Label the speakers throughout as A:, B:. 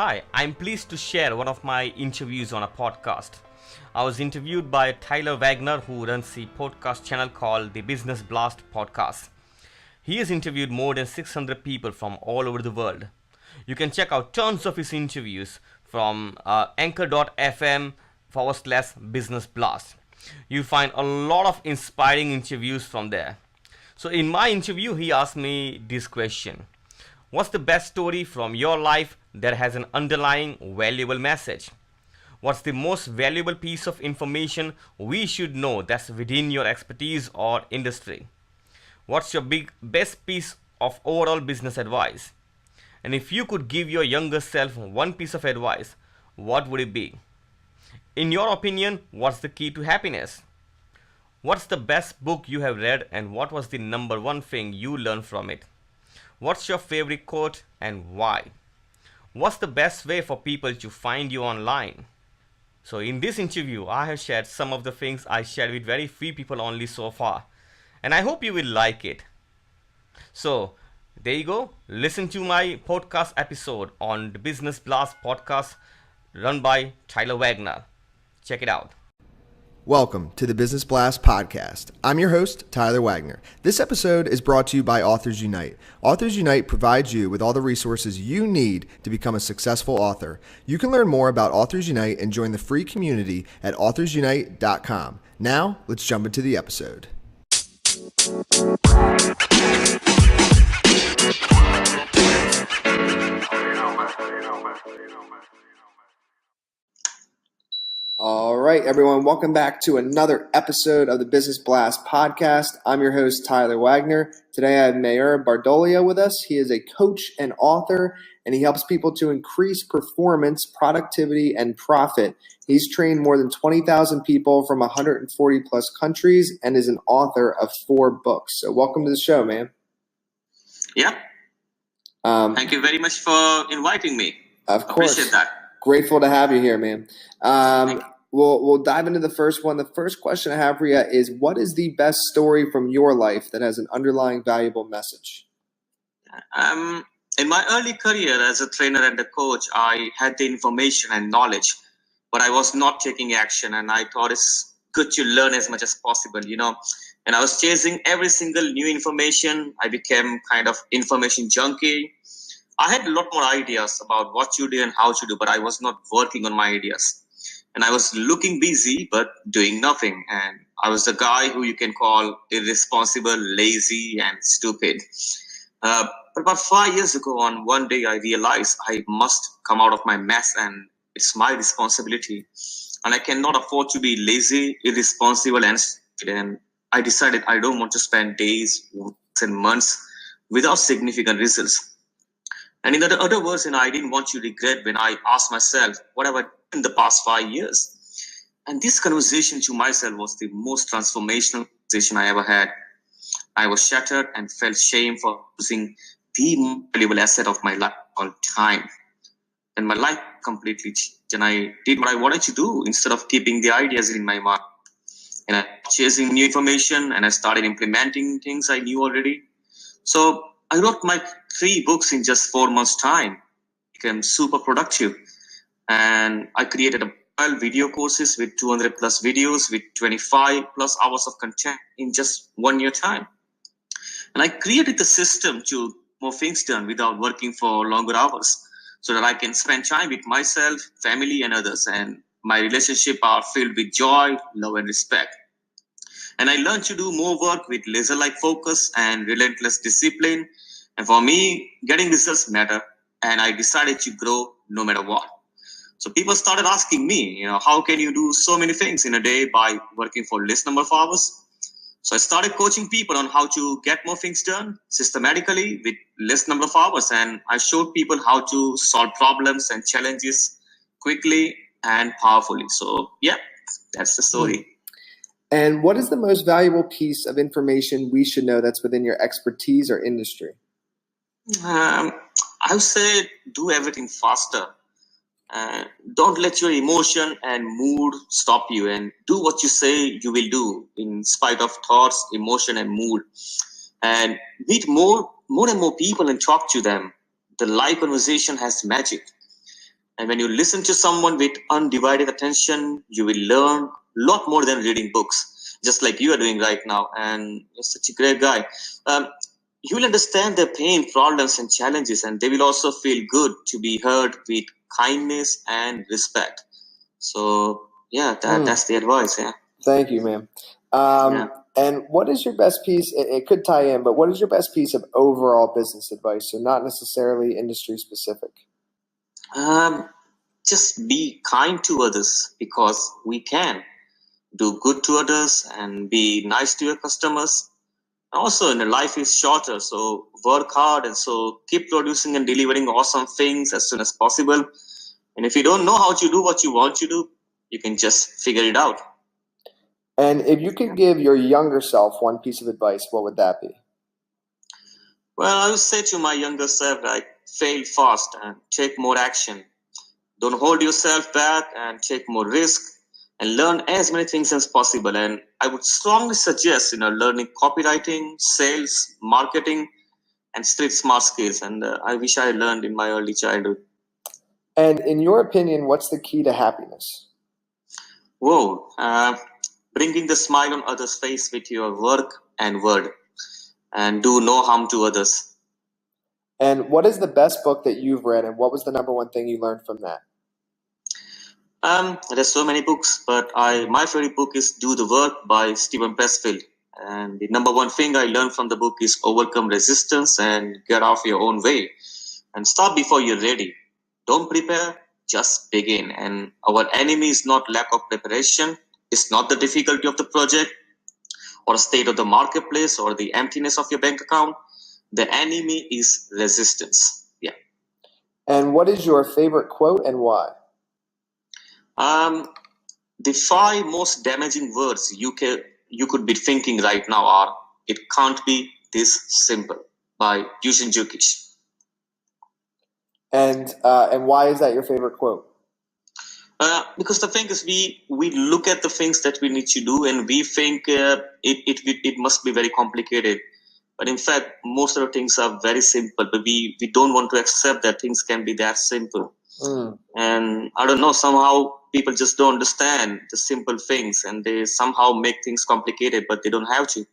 A: Hi, I'm pleased to share one of my interviews on a podcast. I was interviewed by Tyler Wagner, who runs the podcast channel called the Business Blast Podcast. He has interviewed more than 600 people from all over the world. You can check out tons of his interviews from anchor.fm/business blast. You'll find a lot of inspiring interviews from there. So, in my interview, he asked me this question: what's the best story from your life that has an underlying valuable message? What's the most valuable piece of information we should know that's within your expertise or industry? What's your best piece of overall business advice? And if you could give your younger self one piece of advice, what would it be? In your opinion, what's the key to happiness? What's the best book you have read, and what was the number one thing you learned from it? What's your favorite quote and why? What's the best way for people to find you online? So in this interview, I have shared some of the things I shared with very few people only so far. And I hope you will like it. So there you go. Listen to my podcast episode on the Business Blast podcast run by Tyler Wagner. Check it out.
B: Welcome to the Business Blast podcast. I'm your host, Tyler Wagner. This episode is brought to you by Authors Unite. Authors Unite provides you with all the resources you need to become a successful author. You can learn more about Authors Unite and join the free community at authorsunite.com. Now, let's jump into the episode. All right, everyone, welcome back to another episode of the Business Blast podcast. I'm your host, Tyler Wagner. Today I have Mayur Bardolia with us. He is a coach and author, and he helps people to increase performance, productivity, and profit. He's trained more than 20,000 people from 140 plus countries and is an author of 4 books. So welcome to the show, man.
C: Yeah. Thank you very much for inviting me.
B: Of course.
C: Appreciate that.
B: Grateful to have you here, man. We'll dive into the first one. The first question I have for you is, what is the best story from your life that has an underlying valuable message?
C: In my early career as a trainer and a coach, I had the information and knowledge, but I was not taking action. And I thought it's good to learn as much as possible, And I was chasing every single new information. I became kind of information junkie. I had a lot more ideas about what to do and how to do, but I was not working on my ideas. And I was looking busy, but doing nothing. And I was the guy who you can call irresponsible, lazy, and stupid. But about 5 years ago, on one day, I realized I must come out of my mess, and it's my responsibility. And I cannot afford to be lazy, irresponsible, and stupid. And I decided I don't want to spend days, weeks, and months without significant results. And in other words, I didn't want to regret when I asked myself, what have I done in the past 5 years? And this conversation to myself was the most transformational conversation I ever had. I was shattered and felt shame for losing the most valuable asset of my life called time. And my life completely changed. And I did what I wanted to do instead of keeping the ideas in my mind. And I was chasing new information, and I started implementing things I knew already. So I wrote my 3 books in just 4 months' time. Became super productive. And I created 12 video courses with 200 plus videos with 25 plus hours of content in just 1 year time. And I created the system to get more things done without working for longer hours, so that I can spend time with myself, family, and others. And my relationships are filled with joy, love, and respect. And I learned to do more work with laser-like focus and relentless discipline. And for me, getting results matter. And I decided to grow no matter what. So people started asking me, how can you do so many things in a day by working for less number of hours? So I started coaching people on how to get more things done systematically with less number of hours. And I showed people how to solve problems and challenges quickly and powerfully. So yeah, that's the story.
B: And what is the most valuable piece of information we should know that's within your expertise or industry?
C: I would say do everything faster. Don't let your emotion and mood stop you, and do what you say you will do in spite of thoughts, emotion, and mood. And meet more and more people and talk to them. The live conversation has magic. And when you listen to someone with undivided attention, you will learn a lot more than reading books, just like you are doing right now. And you're such a great guy. You will understand their pain, problems, and challenges, and they will also feel good to be heard with kindness and respect. So, yeah, that's the advice. Yeah.
B: Thank you, man.
C: Yeah.
B: And what is your best piece? It could tie in, but what is your best piece of overall business advice? So not necessarily industry specific.
C: Just be kind to others, because we can do good to others and be nice to your customers. Also, life is shorter, so work hard, and so keep producing and delivering awesome things as soon as possible. And if you don't know how to do what you want to do, you can just figure it out.
B: And if you could give your younger self one piece of advice, what would that be?
C: Well, I would say to my younger self, like, fail fast and take more action. Don't hold yourself back and take more risk, and learn as many things as possible. And I would strongly suggest, learning copywriting, sales, marketing, and street smart skills. And I wish I learned in my early childhood.
B: And in your opinion, what's the key to happiness?
C: Whoa, bringing the smile on others' face with your work and word, and do no harm to others.
B: And what is the best book that you've read, and what was the number one thing you learned from that?
C: There's so many books, but my favorite book is Do the Work by Steven Pressfield. And the number one thing I learned from the book is overcome resistance and get off your own way. And start before you're ready. Don't prepare, just begin. And our enemy is not lack of preparation. It's not the difficulty of the project or state of the marketplace or the emptiness of your bank account. The enemy is resistance. Yeah.
B: And what is your favorite quote and why?
C: The 5 most damaging words you could be thinking right now are, "It can't be this simple," by Yushin Jukic.
B: And why is that your favorite quote?
C: Because the thing is, we look at the things that we need to do, and we think it must be very complicated. But in fact, most of the things are very simple, but we don't want to accept that things can be that simple. And I don't know, somehow people just don't understand the simple things, and they somehow make things complicated, but they don't have to.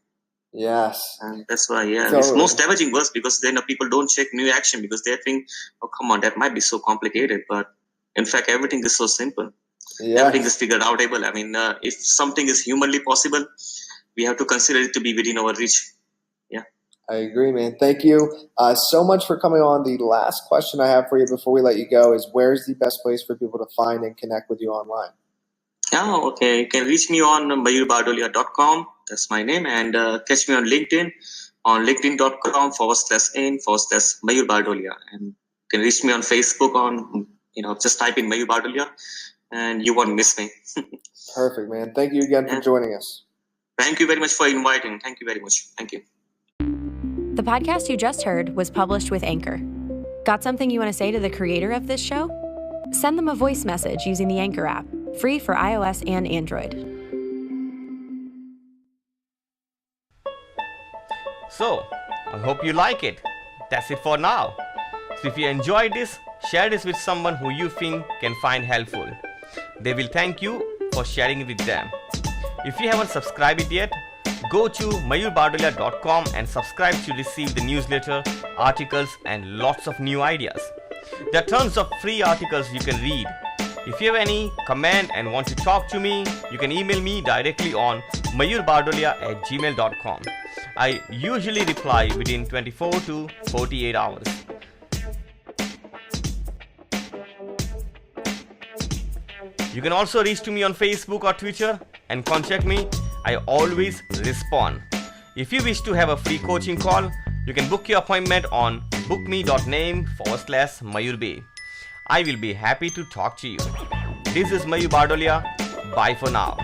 B: Yes.
C: And that's why, yeah,
B: Totally.
C: it's most damaging words, because then people don't take new action, because they think, oh, come on, that might be so complicated. But in fact, everything is so simple.
B: Yes.
C: Everything is figured outable. I mean, if something is humanly possible, we have to consider it to be within our reach. Yeah.
B: I agree, man. Thank you so much for coming on. The last question I have for you before we let you go is, where's the best place for people to find and connect with you online?
C: Oh, okay. You can reach me on mayurbardolia.com. That's my name. And catch me on LinkedIn on linkedin.com/in/Mayur Bardolia. And you can reach me on Facebook on, just type in Mayur Bardolia, and you won't miss me.
B: Perfect, man. Thank you again for joining us.
C: Thank you very much for inviting. Thank you very much. Thank you.
D: The podcast you just heard was published with Anchor. Got something you want to say to the creator of this show? Send them a voice message using the Anchor app, free for iOS and Android.
A: So, I hope you like it. That's it for now. So if you enjoyed this, share this with someone who you think can find helpful. They will thank you for sharing it with them. If you haven't subscribed it yet, go to mayurbardolia.com and subscribe to receive the newsletter, articles, and lots of new ideas. There are tons of free articles you can read. If you have any comment and want to talk to me, you can email me directly on mayurbardolia@gmail.com. I usually reply within 24 to 48 hours. You can also reach to me on Facebook or Twitter and contact me. I always respond. If you wish to have a free coaching call, you can book your appointment on bookme.name/Mayur. I will be happy to talk to you. This is Mayur Bardolia. Bye for now.